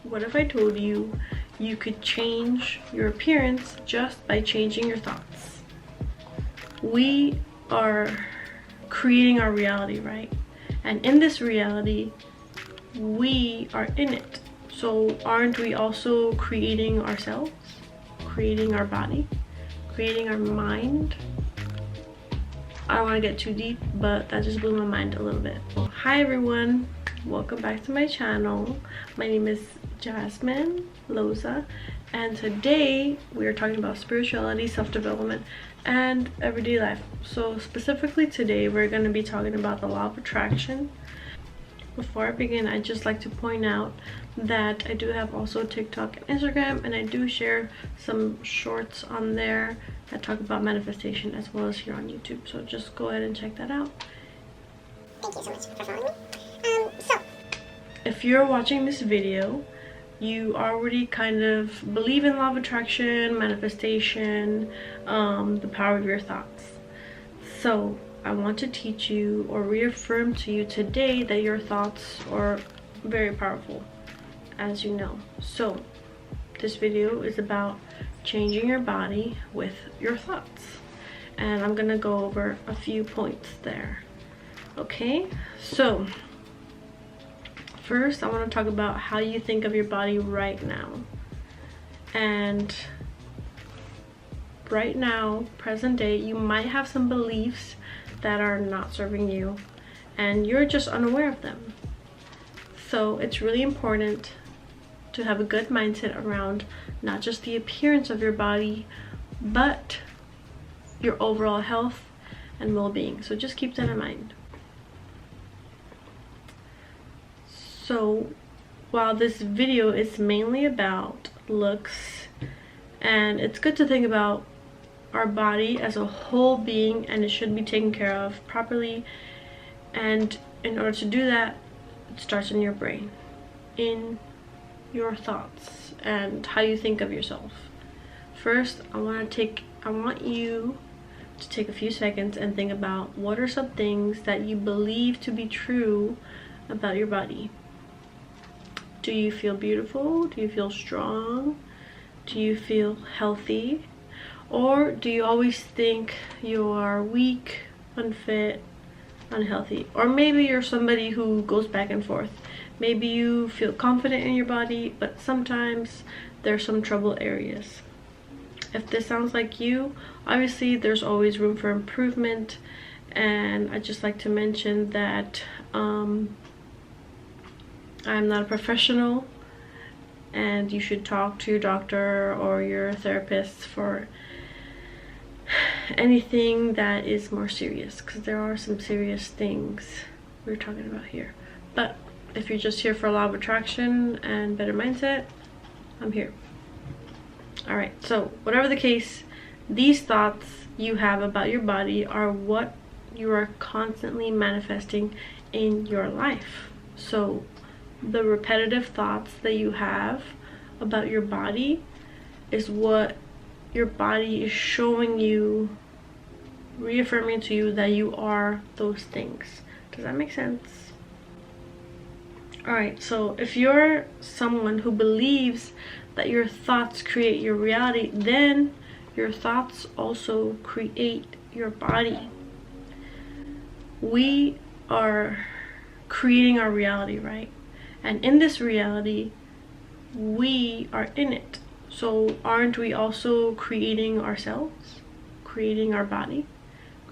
What if I told you you could change your appearance just by changing your thoughts? We are creating our reality, right? And in this reality, we are in it. So aren't we also creating ourselves, creating our body, creating our mind? I don't want to get too deep, but that just blew my mind a little bit. Hi everyone, welcome back to my channel. My name is Jasmine Loza, and today we are talking about spirituality, self-development, and everyday life. So specifically today we're going to be talking about the law of attraction. Before I begin, I'd just like to point out that I do have also TikTok and Instagram, and I do share some shorts on there that talk about manifestation, as well as here on YouTube. So just go ahead and check that out. Thank you so much for following me. If you're watching this video, you already kind of believe in law of attraction, manifestation, the power of your thoughts. So I want to teach you or reaffirm to you today that your thoughts are very powerful, as you know. So this video is about changing your body with your thoughts, and I'm gonna go over a few points there. Okay, so first I want to talk about how you think of your body right now. And right now, present day, you might have some beliefs that are not serving you and you're just unaware of them. So it's really important to have a good mindset around not just the appearance of your body, but your overall health and well-being. So just keep that in mind. So while this video is mainly about looks, and it's good to think about our body as a whole being, and it should be taken care of properly, and in order to do that, it starts in your brain, in your thoughts and how you think of yourself. First, I want you to take a few seconds and think about what are some things that you believe to be true about your body. Do you feel beautiful? Do you feel strong? Do you feel healthy? Or do you always think you are weak, unfit, unhealthy? Or maybe you're somebody who goes back and forth. Maybe you feel confident in your body, but sometimes there's some trouble areas. If this sounds like you, obviously there's always room for improvement. And I'd just like to mention that I'm not a professional, and you should talk to your doctor or your therapist for anything that is more serious, because there are some serious things we're talking about here. But if you're just here for law of attraction and better mindset, I'm here. All right, so whatever the case, these thoughts you have about your body are what you are constantly manifesting in your life. So the repetitive thoughts that you have about your body is what your body is showing you, reaffirming to you that you are those things. Does that make sense? All right, so if you're someone who believes that your thoughts create your reality, then your thoughts also create your body. We are creating our reality, right? And in this reality, we are in it. So aren't we also creating ourselves, creating our body,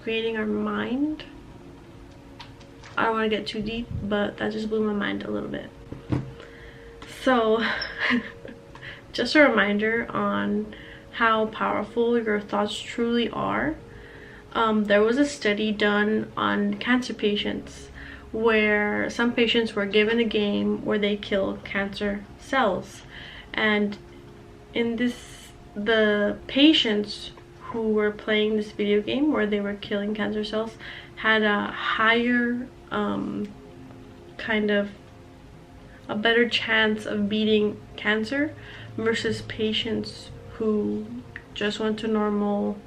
creating our mind? I don't want to get too deep, but that just blew my mind a little bit. So just a reminder on how powerful your thoughts truly are. There was a study done on cancer patients where some patients were given a game where they kill cancer cells, and in the patients who were playing this video game where they were killing cancer cells had a higher kind of a better chance of beating cancer versus patients who just went to normal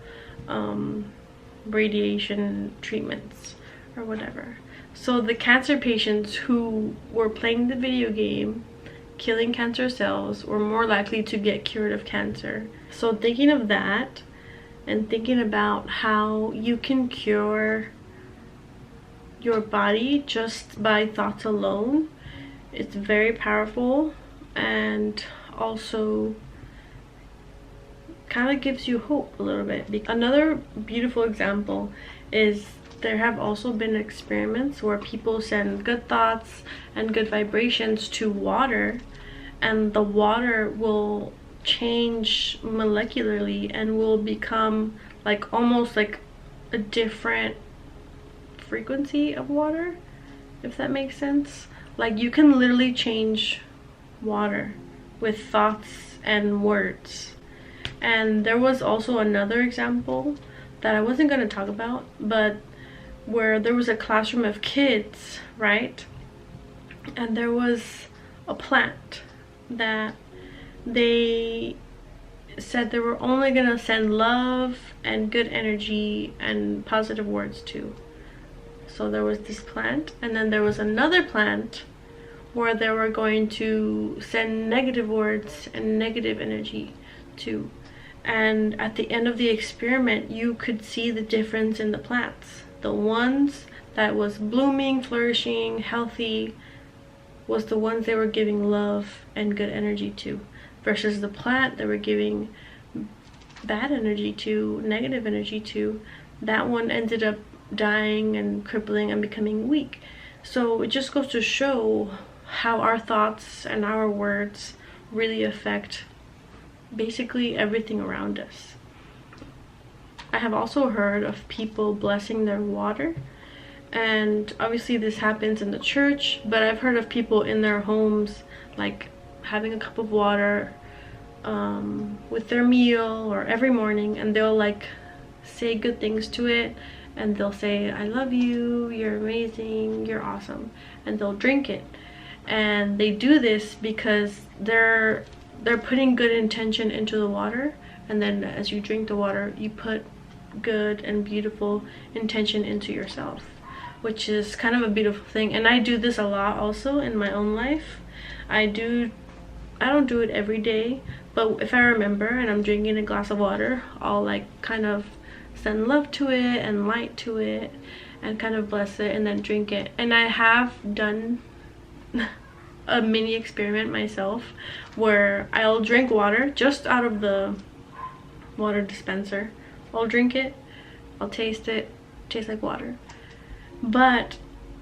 radiation treatments or whatever. So the cancer patients who were playing the video game, killing cancer cells, were more likely to get cured of cancer. So thinking of that and thinking about how you can cure your body just by thoughts alone, it's very powerful, and also kind of gives you hope a little bit. Another beautiful example is there have also been experiments where people send good thoughts and good vibrations to water, and the water will change molecularly and will become like almost like a different frequency of water, if that makes sense. Like you can literally change water with thoughts and words. And there was also another example that I wasn't going to talk about, but where there was a classroom of kids, right? And there was a plant that they said they were only going to send love and good energy and positive words to. So there was this plant, and then there was another plant where they were going to send negative words and negative energy to. And at the end of the experiment, you could see the difference in the plants. The ones that was blooming, flourishing, healthy was the ones they were giving love and good energy to, versus the plant they were giving bad energy to, negative energy to. That one ended up dying and crippling and becoming weak. So it just goes to show how our thoughts and our words really affect basically everything around us. I have also heard of people blessing their water, and obviously this happens in the church, but I've heard of people in their homes like having a cup of water with their meal or every morning, and they'll like say good things to it, and they'll say, I love you, you're amazing, you're awesome, and they'll drink it. And they do this because they're putting good intention into the water, and then as you drink the water, you put good and beautiful intention into yourself, which is kind of a beautiful thing. And I do this a lot also in my own life. I don't do it every day, but if I remember and I'm drinking a glass of water, I'll like kind of send love to it and light to it and kind of bless it and then drink it. And I have done a mini experiment myself where I'll drink water just out of the water dispenser. I'll drink it, I'll taste it, tastes like water, but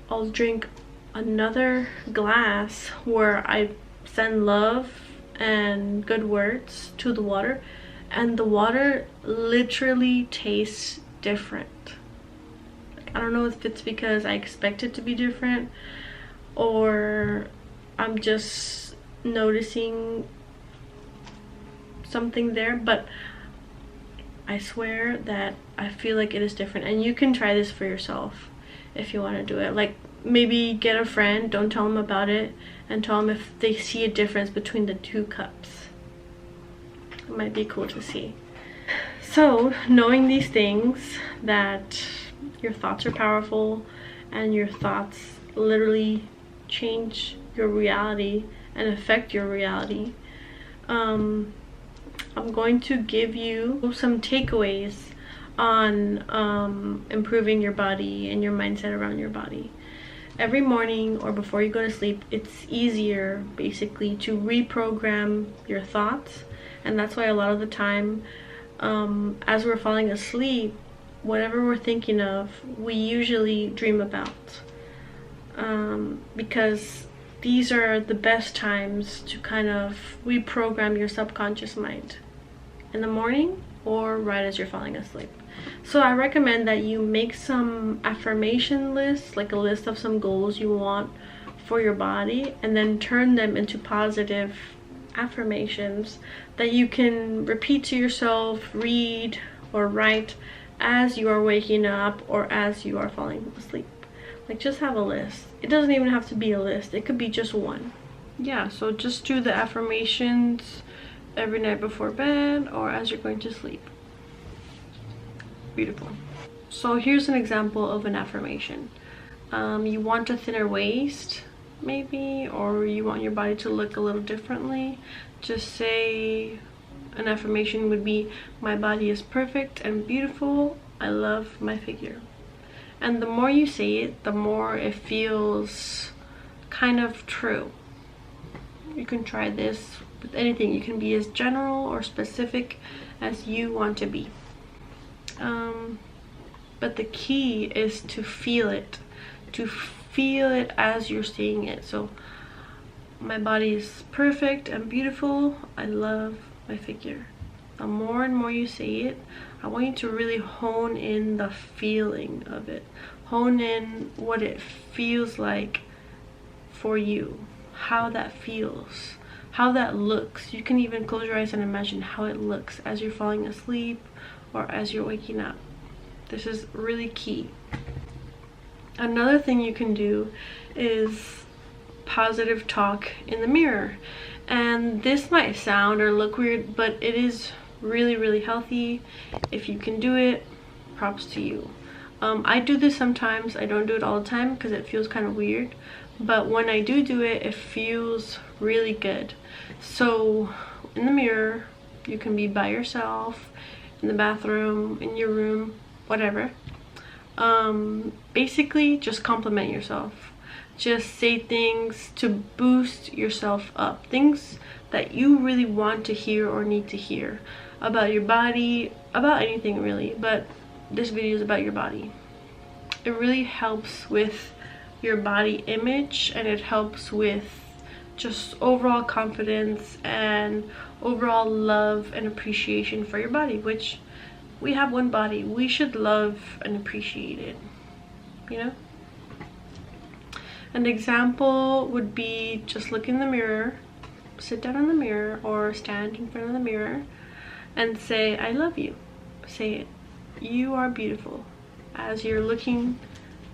I'll drink another glass where I send love and good words to the water, and the water literally tastes different. I don't know if it's because I expect it to be different, or I'm just noticing something there, but I swear that I feel like it is different. And you can try this for yourself if you want to do it. Like maybe get a friend, don't tell them about it, and tell them if they see a difference between the two cups. It might be cool to see. So knowing these things, that your thoughts are powerful and your thoughts literally change your reality and affect your reality, I'm going to give you some takeaways on improving your body and your mindset around your body. Every morning or before you go to sleep, it's easier basically to reprogram your thoughts, and that's why a lot of the time as we're falling asleep, whatever we're thinking of, we usually dream about, because these are the best times to kind of reprogram your subconscious mind, in the morning or right as you're falling asleep. So I recommend that you make some affirmation lists, like a list of some goals you want for your body, and then turn them into positive affirmations that you can repeat to yourself, read or write as you are waking up or as you are falling asleep. Like just have a list. It doesn't even have to be a list, it could be just one. Yeah, so just do the affirmations every night before bed or as you're going to sleep. Beautiful. So here's an example of an affirmation. you want a thinner waist maybe, or you want your body to look a little differently, just say an affirmation would be, my body is perfect and beautiful, I love my figure. And the more you say it, the more it feels kind of true. You can try this with anything. You can be as general or specific as you want to be. But the key is to feel it. To feel it as you're saying it. So, my body is perfect and beautiful. I love my figure. The more and more you say it, I want you to really hone in the feeling of it. Hone in what it feels like for you. How that feels. How that looks. You can even close your eyes and imagine how it looks as you're falling asleep or as you're waking up. This is really key. Another thing you can do is positive talk in the mirror. And this might sound or look weird, but it is really, really healthy. If you can do it, props to you. I do this sometimes. I don't do it all the time because it feels kind of weird. But when I do it, it feels really good. So in the mirror, you can be by yourself, in the bathroom, in your room, whatever. Basically just compliment yourself. Just say things to boost yourself up, things that you really want to hear or need to hear about your body, about anything really, but this video is about your body. It really helps with your body image, and it helps with just overall confidence and overall love and appreciation for your body, which we have one body. We should love and appreciate it, you know? An example would be just look in the mirror, sit down in the mirror or stand in front of the mirror and say, I love you. Say it. You are beautiful. As you're looking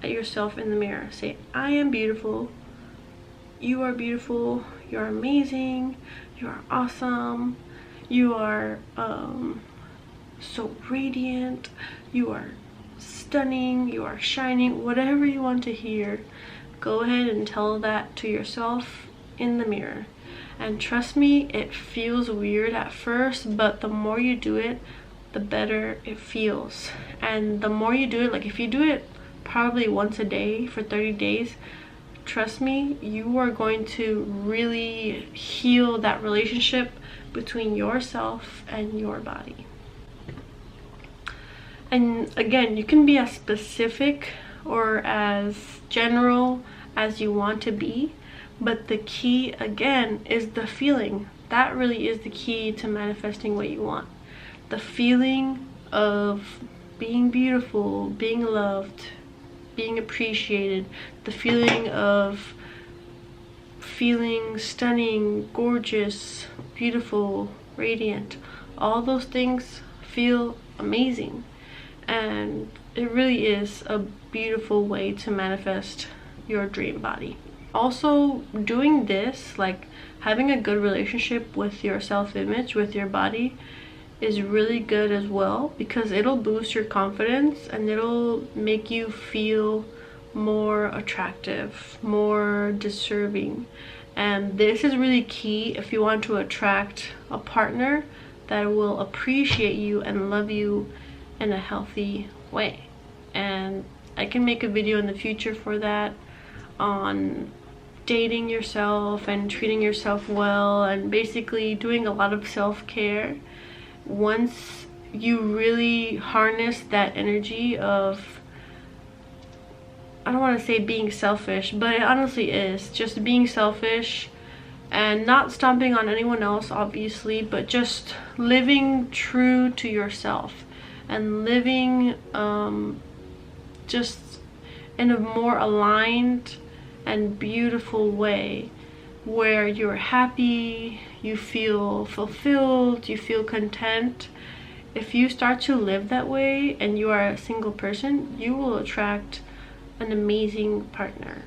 at yourself in the mirror, say, I am beautiful. You are beautiful. You're amazing. You are awesome. You are so radiant. You are stunning. You are shining. Whatever you want to hear, go ahead and tell that to yourself in the mirror. And trust me, it feels weird at first, but the more you do it, the better it feels. And the more you do it, like if you do it probably once a day for 30 days, trust me, you are going to really heal that relationship between yourself and your body. And again, you can be as specific or as general as you want to be, but the key again is the feeling. That really is the key to manifesting what you want. The feeling of being beautiful, being loved, being appreciated, the feeling of feeling stunning, gorgeous, beautiful, radiant. All those things feel amazing, and it really is a beautiful way to manifest your dream body. Also, doing this, like having a good relationship with your self-image, with your body, is really good as well, because it'll boost your confidence and it'll make you feel more attractive, more deserving. And this is really key if you want to attract a partner that will appreciate you and love you in a healthy way. And I can make a video in the future for that, on dating yourself and treating yourself well and basically doing a lot of self-care. Once you really harness that energy of, I don't want to say being selfish, but it honestly is just being selfish and not stomping on anyone else, obviously, but just living true to yourself and living just in a more aligned and beautiful way, where you're happy, you feel fulfilled, you feel content. If you start to live that way and you are a single person, you will attract an amazing partner.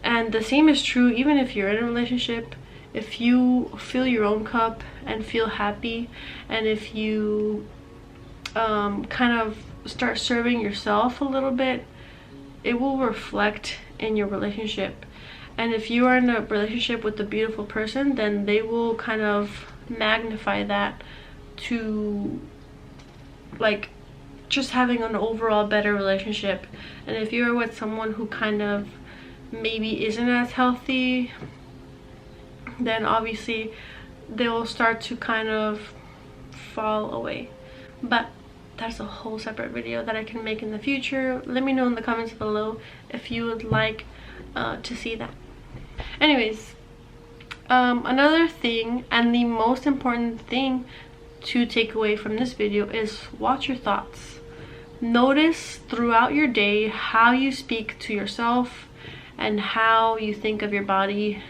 And the same is true even if you're in a relationship. If you fill your own cup and feel happy, and if you kind of start serving yourself a little bit, it will reflect in your relationship. And if you are in a relationship with a beautiful person, then they will kind of magnify that to like just having an overall better relationship. And if you're with someone who kind of maybe isn't as healthy, then obviously they'll start to kind of fall away. But that's a whole separate video that I can make in the future. Let me know in the comments below if you would like to see that. Anyways, another thing, and the most important thing to take away from this video, is watch your thoughts. Notice throughout your day how you speak to yourself and how you think of your body,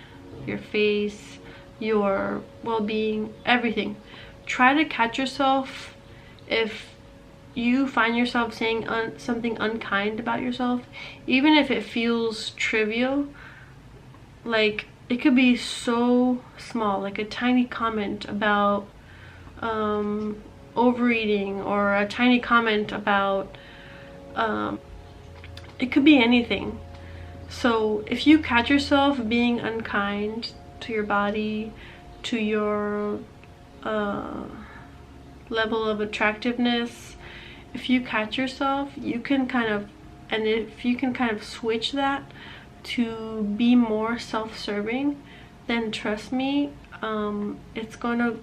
your face, your well-being, everything. Try to catch yourself if you find yourself saying something unkind about yourself, even if it feels trivial. Like, it could be so small, like a tiny comment about overeating, or a tiny comment about it could be anything. So if you catch yourself being unkind to your body, to your level of attractiveness, if you catch yourself, you can kind of, and if you can kind of switch that to be more self-serving, then trust me, it's gonna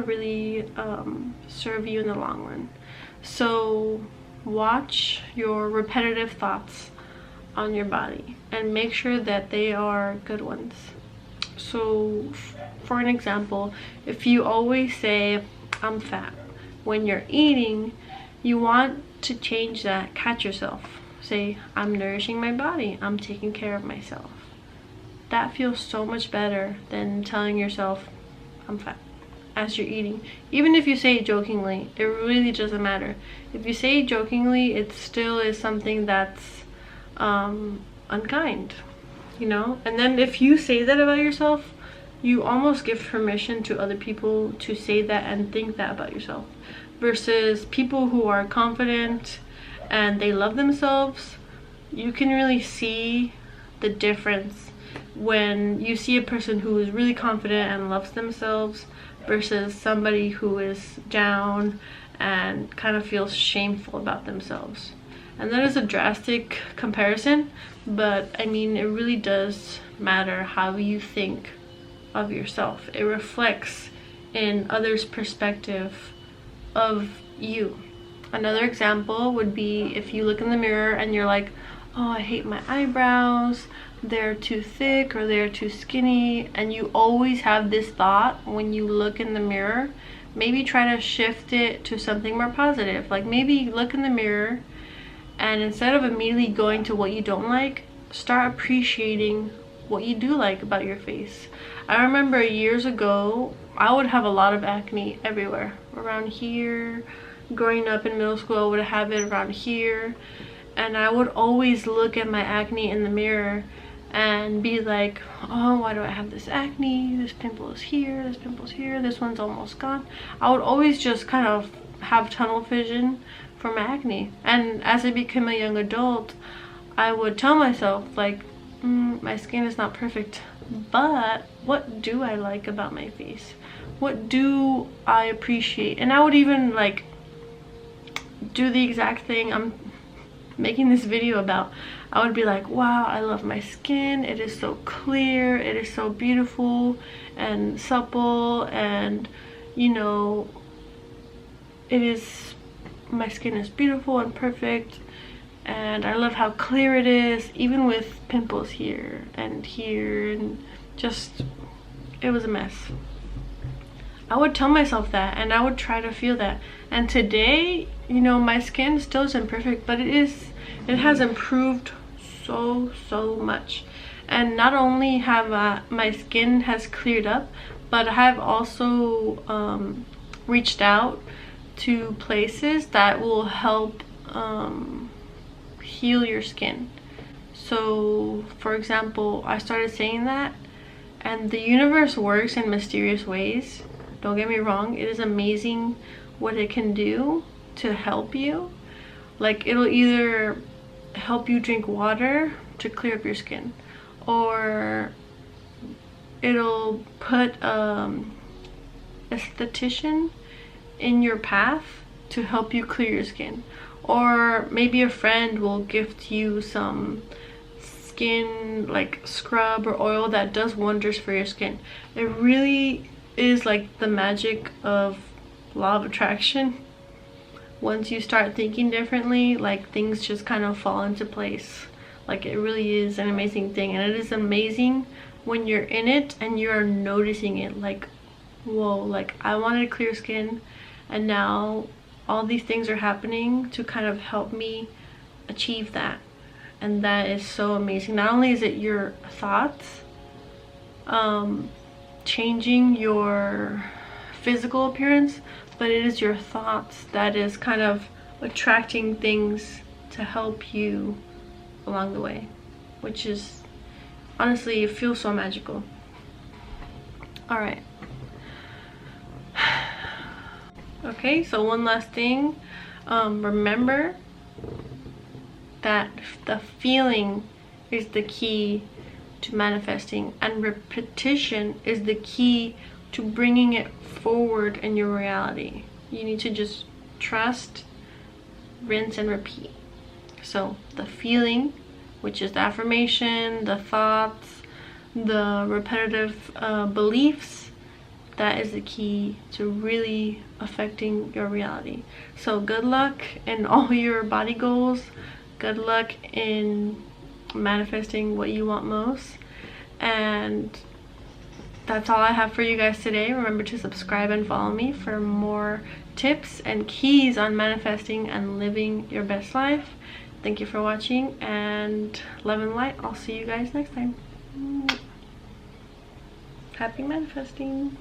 really serve you in the long run. So watch your repetitive thoughts on your body and make sure that they are good ones. So for an example, if you always say I'm fat when you're eating, you want to change that. Catch yourself. Say, I'm nourishing my body, I'm taking care of myself. That feels so much better than telling yourself I'm fat as you're eating. Even if you say it jokingly, it really doesn't matter. If you say it jokingly, it still is something that's unkind, you know? And then if you say that about yourself, you almost give permission to other people to say that and think that about yourself. Versus people who are confident and they love themselves, you can really see the difference when you see a person who is really confident and loves themselves versus somebody who is down and kind of feels shameful about themselves. And that is a drastic comparison, but I mean, it really does matter how you think of yourself. It reflects in others' perspective of you. Another example would be if you look in the mirror and you're like, oh, I hate my eyebrows, they're too thick or they're too skinny, and you always have this thought when you look in the mirror. Maybe try to shift it to something more positive. Like, maybe look in the mirror and instead of immediately going to what you don't like, start appreciating what you do like about your face. I remember years ago, I would have a lot of acne everywhere. Around here, growing up in middle school, I would have it around here. And I would always look at my acne in the mirror and be like, oh, why do I have this acne? This pimple is here, this pimple's here, this one's almost gone. I would always just kind of have tunnel vision for my acne. And as I became a young adult, I would tell myself, like, my skin is not perfect, but what do I like about my face? What do I appreciate? And I would even like do the exact thing I'm making this video about. I would be like, wow, I love my skin, it is so clear, it is so beautiful and supple, and you know, my skin is beautiful and perfect, and I love how clear it is, even with pimples here, and just, it was a mess. I would tell myself that, and I would try to feel that. And today, you know, my skin still isn't perfect, but it has improved so much. And not only have my skin has cleared up, but I have also reached out to places that will help heal your skin. So for example, I started saying that, and the universe works in mysterious ways. Don't get me wrong, it is amazing what it can do to help you. Like, it'll either help you drink water to clear up your skin, or it'll put esthetician in your path to help you clear your skin, or maybe a friend will gift you some skin like scrub or oil that does wonders for your skin. It really is like the magic of law of attraction. Once you start thinking differently, like things just kind of fall into place. Like it really is an amazing thing, and it is amazing when you're in it and you're noticing it. Like, whoa, like I wanted clear skin, and now all these things are happening to kind of help me achieve that. And that is so amazing. Not only is it your thoughts changing your physical appearance, but it is your thoughts that is kind of attracting things to help you along the way, which is honestly, it feels so magical. All right. Okay, so one last thing. Remember that the feeling is the key to manifesting, and repetition is the key to bringing it forward in your reality. You need to just trust, rinse, and repeat. So the feeling, which is the affirmation, the thoughts, the repetitive beliefs, that is the key to really affecting your reality. So good luck in all your body goals. Good luck in manifesting what you want most. And that's all I have for you guys today. Remember to subscribe and follow me for more tips and keys on manifesting and living your best life. Thank you for watching, and love and light. I'll see you guys next time. Happy manifesting.